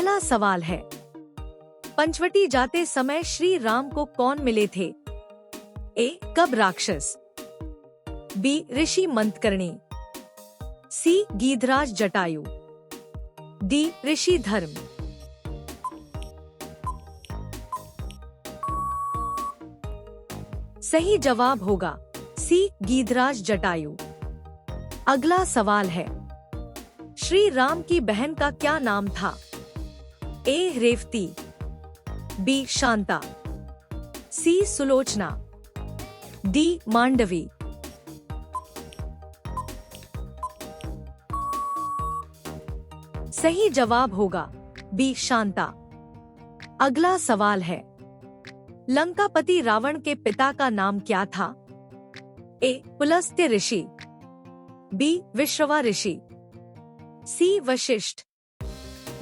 पहला सवाल है, पंचवटी जाते समय श्री राम को कौन मिले थे? ए. कब राक्षस, बी. ऋषि मंतकर्णी, सी. गीधराज जटायु, डी. ऋषि धर्म। सही जवाब होगा सी. गीधराज जटायु। अगला सवाल है, श्री राम की बहन का क्या नाम था? ए. रेवती, बी. शांता, सी. सुलोचना, डी. मांडवी। सही जवाब होगा बी. शांता। अगला सवाल है, लंकापति रावण के पिता का नाम क्या था? ए. पुलस्त्य ऋषि, बी. विश्रवा ऋषि, सी. वशिष्ठ,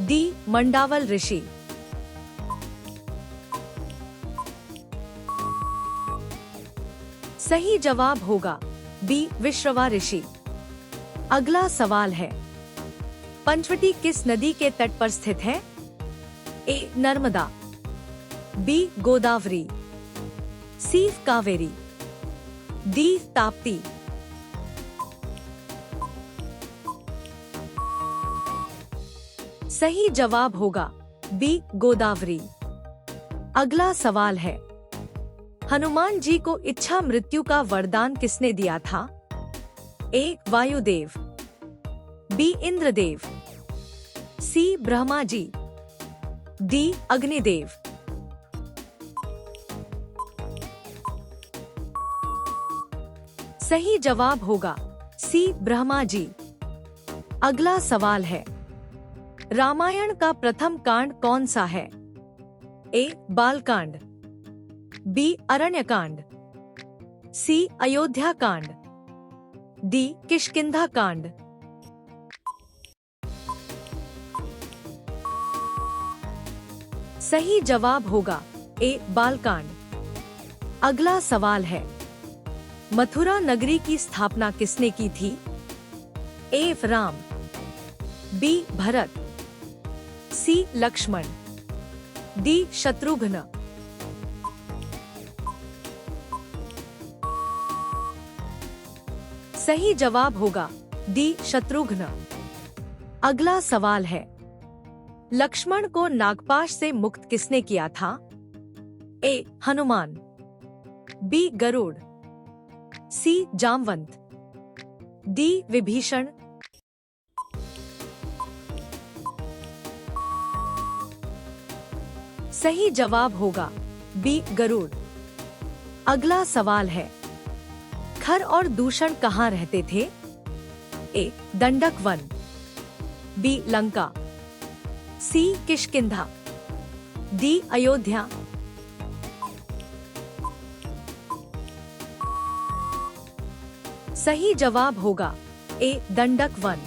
डी. मंडावल ऋषि। सही जवाब होगा बी. विश्रवा ऋषि। अगला सवाल है, पंचवटी किस नदी के तट पर स्थित है? ए. नर्मदा, बी. गोदावरी, सी. कावेरी, डी. ताप्ती। सही जवाब होगा बी. गोदावरी। अगला सवाल है, हनुमान जी को इच्छा मृत्यु का वरदान किसने दिया था? ए. वायुदेव, बी. इंद्रदेव, सी. ब्रह्मा जी, डी. अग्निदेव। सही जवाब होगा सी. ब्रह्मा जी। अगला सवाल है, रामायण का प्रथम कांड कौन सा है? ए. बालकांड, बी. अरण्यकांड, सी. अयोध्या कांड, डी. किष्किंधा कांड। सही जवाब होगा ए. बालकांड। अगला सवाल है, मथुरा नगरी की स्थापना किसने की थी? ए. राम, बी. भरत, सी. लक्ष्मण, डी. शत्रुघ्न। सही जवाब होगा डी. शत्रुघ्न। अगला सवाल है, लक्ष्मण को नागपाश से मुक्त किसने किया था? ए. हनुमान, बी. गरुड़, सी. जामवंत, डी. विभीषण। सही जवाब होगा बी. गरुड़। अगला सवाल है, खर और दूषण कहाँ रहते थे? ए. दंडक वन, बी. लंका, सी. किष्किंधा, डी. अयोध्या। सही जवाब होगा ए. दंडक वन।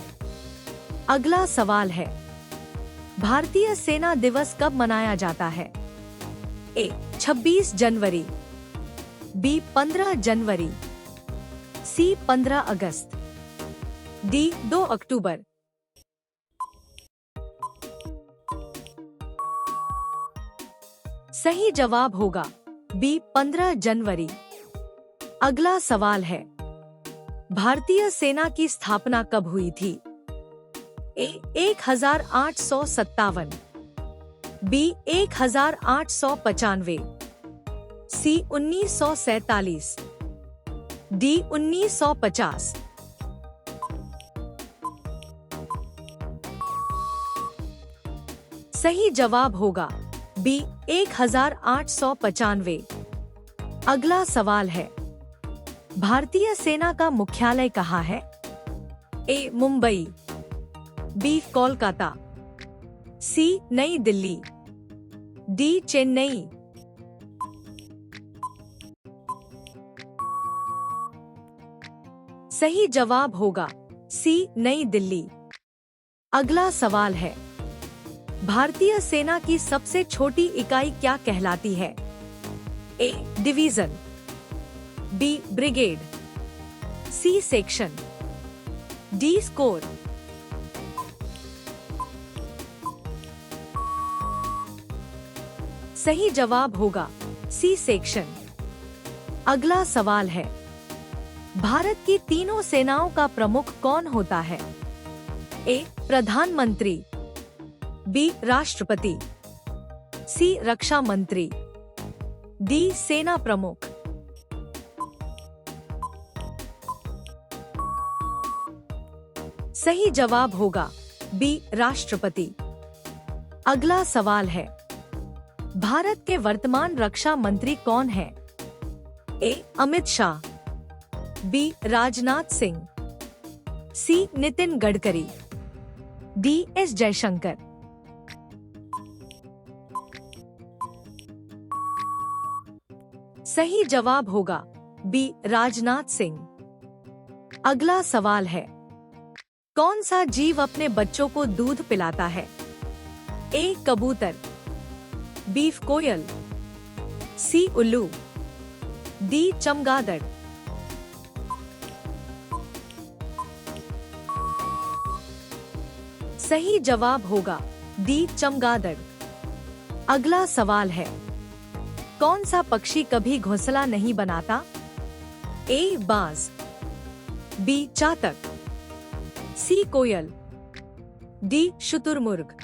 अगला सवाल है, भारतीय सेना दिवस कब मनाया जाता है? ए. 26 जनवरी, बी. 15 जनवरी, सी. 15 अगस्त, डी. 2 अक्टूबर। सही जवाब होगा बी. 15 जनवरी। अगला सवाल है, भारतीय सेना की स्थापना कब हुई थी? ए. 1857, बी. 1895, सी. 1947, डी. 1950। सही जवाब होगा बी. 1895। अगला सवाल है, भारतीय सेना का मुख्यालय कहाँ है? ए. मुंबई, बी. कोलकाता, सी. नई दिल्ली, डी. चेन्नई। सही जवाब होगा सी. नई दिल्ली। अगला सवाल है, भारतीय सेना की सबसे छोटी इकाई क्या कहलाती है? A. Division, B. Brigade, C. Section, D. Score. सही जवाब होगा सी सेक्शन। अगला सवाल है, भारत की तीनों सेनाओं का प्रमुख कौन होता है? ए प्रधानमंत्री, बी राष्ट्रपति, सी रक्षा मंत्री, डी सेना प्रमुख। सही जवाब होगा बी राष्ट्रपति। अगला सवाल है, भारत के वर्तमान रक्षा मंत्री कौन है? ए अमित शाह, बी राजनाथ सिंह, सी नितिन गडकरी, डी एस जयशंकर। सही जवाब होगा बी राजनाथ सिंह। अगला सवाल है, कौन सा जीव अपने बच्चों को दूध पिलाता है? ए कबूतर, बी कोयल, सी उल्लू, डी चमगादड़। सही जवाब होगा डी चमगादड़। अगला सवाल है, कौन सा पक्षी कभी घोंसला नहीं बनाता? ए बाज, बी चातक, सी कोयल, डी शुतुरमुर्ग।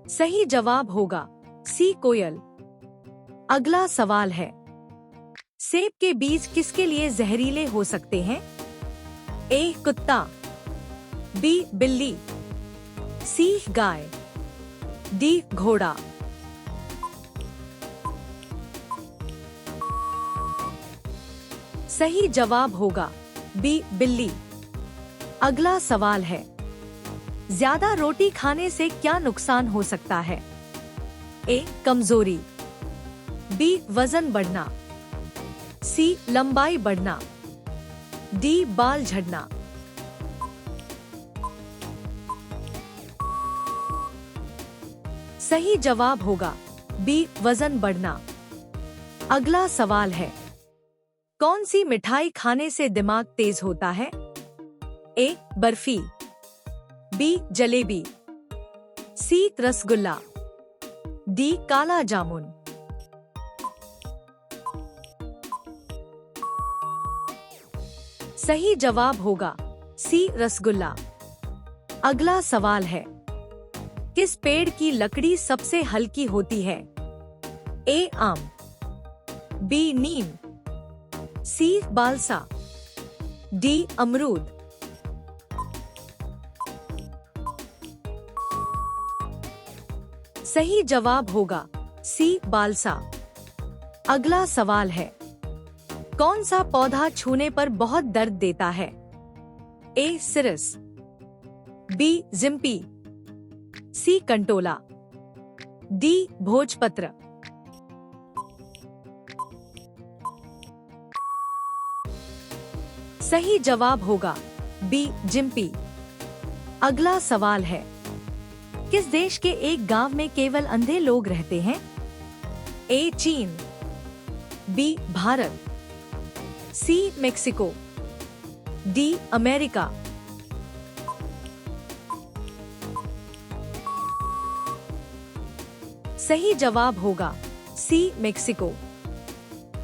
सही जवाब होगा सी कोयल। अगला सवाल है, सेब के बीज किसके लिए जहरीले हो सकते हैं? ए कुत्ता, बी बिल्ली, सी गाय, डी घोड़ा। सही जवाब होगा बी बिल्ली। अगला सवाल है, ज्यादा रोटी खाने से क्या नुकसान हो सकता है? ए कमजोरी, बी वजन बढ़ना, सी लंबाई बढ़ना, डी बाल झड़ना। सही जवाब होगा बी वजन बढ़ना। अगला सवाल है, कौन सी मिठाई खाने से दिमाग तेज होता है? ए बर्फी, बी जलेबी, सी रसगुल्ला, डी काला जामुन। सही जवाब होगा सी रसगुल्ला। अगला सवाल है, किस पेड़ की लकड़ी सबसे हल्की होती है? ए आम, बी नीम, सी बालसा, डी अमरूद। सही जवाब होगा सी बालसा। अगला सवाल है, कौन सा पौधा छूने पर बहुत दर्द देता है? ए सिरस, बी जिम्पी, सी कंटोला, डी भोजपत्र। सही जवाब होगा बी जिम्पी। अगला सवाल है, किस देश के एक गांव में केवल अंधे लोग रहते हैं? ए चीन, बी भारत, सी मेक्सिको, डी अमेरिका। सही जवाब होगा सी मेक्सिको।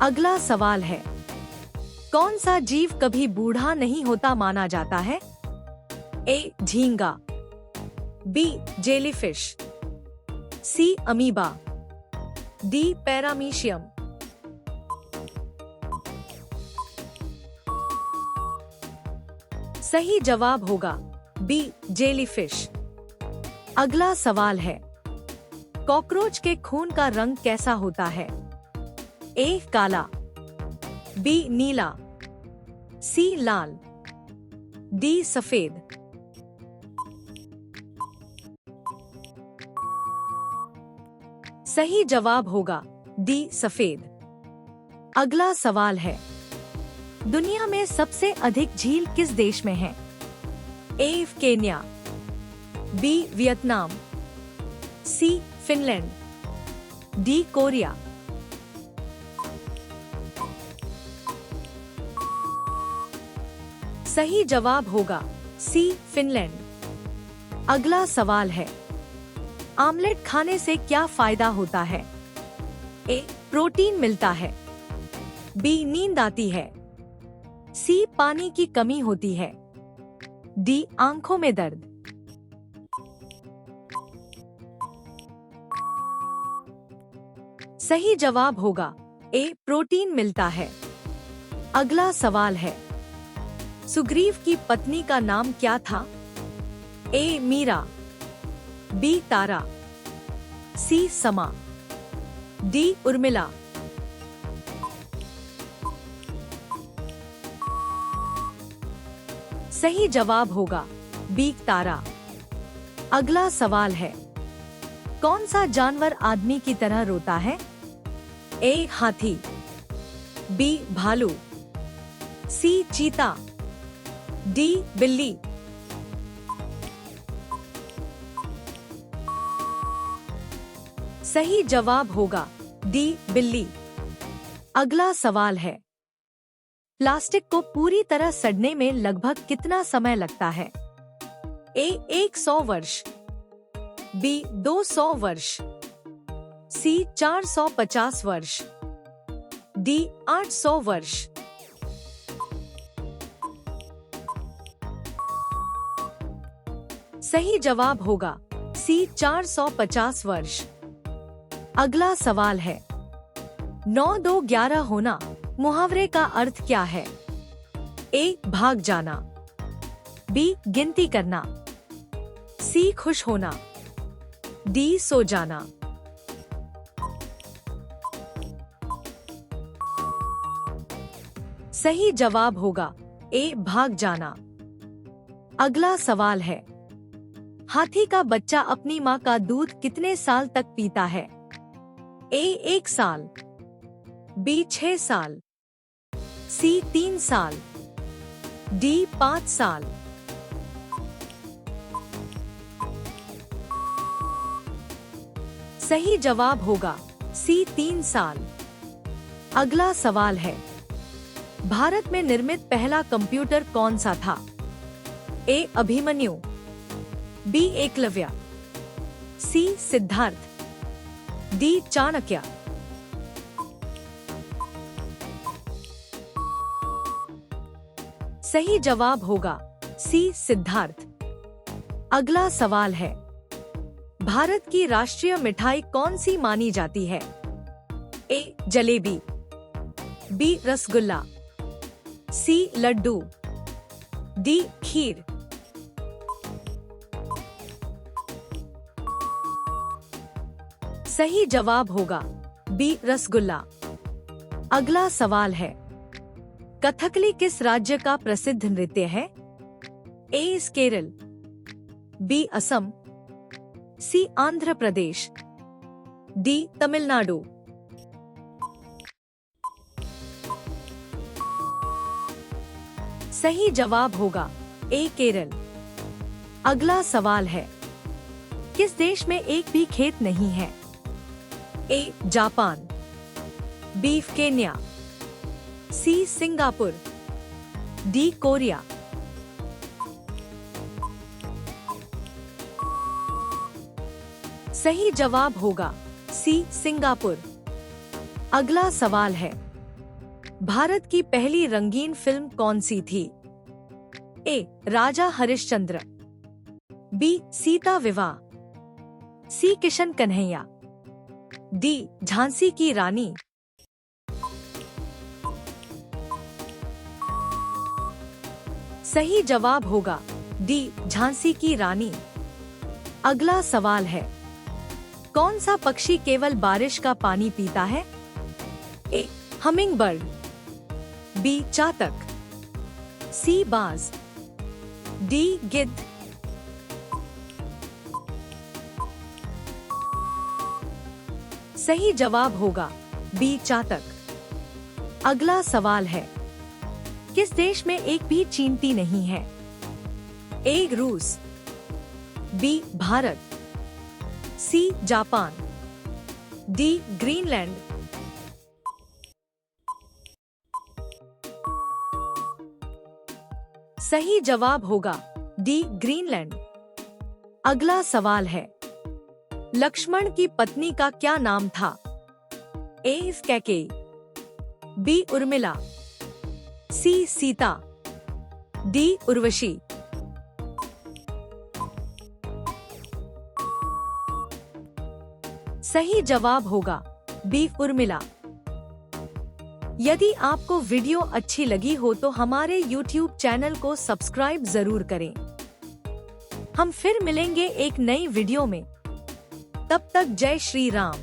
अगला सवाल है, कौन सा जीव कभी बूढ़ा नहीं होता माना जाता है? ए झींगा, बी जेलीफिश, सी अमीबा, डी पैरामीशियम। सही जवाब होगा बी जेलीफिश। अगला सवाल है, कॉकरोच के खून का रंग कैसा होता है? ए काला, बी नीला, सी लाल, डी सफेद। सही जवाब होगा डी सफेद। अगला सवाल है, दुनिया में सबसे अधिक झील किस देश में है? ए केन्या, बी वियतनाम, सी फिनलैंड, डी कोरिया। सही जवाब होगा सी फिनलैंड। अगला सवाल है, आमलेट खाने से क्या फायदा होता है? ए, प्रोटीन मिलता है। बी, नींद आती है। सी, पानी की कमी होती है। डी, आंखों में दर्द। सही जवाब होगा ए, प्रोटीन मिलता है। अगला सवाल है, सुग्रीव की पत्नी का नाम क्या था? ए, मीरा। बी, तारा। सी, समा। डी, उर्मिला। सही जवाब होगा बी, तारा। अगला सवाल है, कौन सा जानवर आदमी की तरह रोता है? ए, हाथी। बी, भालू। सी, चीता। डी, बिल्ली। सही जवाब होगा डी, बिल्ली। अगला सवाल है, प्लास्टिक को पूरी तरह सड़ने में लगभग कितना समय लगता है? ए, 100 वर्ष। बी, 200 वर्ष। सी, 450 वर्ष। डी, 800 वर्ष। सही जवाब होगा सी, 450 वर्ष। अगला सवाल है, 9, 2, 11 होना मुहावरे का अर्थ क्या है? ए, भाग जाना। बी, गिनती करना। सी, खुश होना। डी, सो जाना। सही जवाब होगा ए, भाग जाना। अगला सवाल है, हाथी का बच्चा अपनी माँ का दूध कितने साल तक पीता है? ए, 1 साल। बी, 6 साल। सी, 3 साल। डी, 5 साल। सही जवाब होगा सी, 3 साल। अगला सवाल है, भारत में निर्मित पहला कंप्यूटर कौन सा था? ए, अभिमन्यु। बी, एकलव्य। सी, सिद्धार्थ। डी, चाणक्य। सही जवाब होगा सी, सिद्धार्थ। अगला सवाल है, भारत की राष्ट्रीय मिठाई कौन सी मानी जाती है? ए, जलेबी। बी, रसगुल्ला। सी, लड्डू। डी, खीर। सही जवाब होगा बी, रसगुल्ला। अगला सवाल है, कथकली किस राज्य का प्रसिद्ध नृत्य है? ए, केरल। बी, असम। सी, आंध्र प्रदेश। डी, तमिलनाडु। सही जवाब होगा ए, केरल। अगला सवाल है, किस देश में एक भी खेत नहीं है? A, Japan. B, Kenya. C, Singapore. D, Korea. सही जवाब होगा सी, सिंगापुर। अगला सवाल है, भारत की पहली रंगीन फिल्म कौन सी थी? ए, राजा हरिश्चंद्र। बी, सीता विवाह। सी, किशन कन्हैया। डी, झांसी की रानी। सही जवाब होगा डी, झांसी की रानी। अगला सवाल है, कौन सा पक्षी केवल बारिश का पानी पीता है? ए, हमिंग बर्ड। बी, चातक। सी, बाज। डी, गिद्ध। सही जवाब होगा बी, चातक। अगला सवाल है, किस देश में एक भी चींटी नहीं है? ए, रूस। बी, भारत। सी, जापान। D, Greenland. सही जवाब होगा डी, ग्रीनलैंड। अगला सवाल है, लक्ष्मण की पत्नी का क्या नाम था? ए कैकेयी, बी उर्मिला, सी सीता, डी उर्वशी। सही जवाब होगा बी उर्मिला। यदि आपको वीडियो अच्छी लगी हो तो हमारे YouTube चैनल को सब्सक्राइब जरूर करें। हम फिर मिलेंगे एक नई वीडियो में। तब तक जय श्री राम।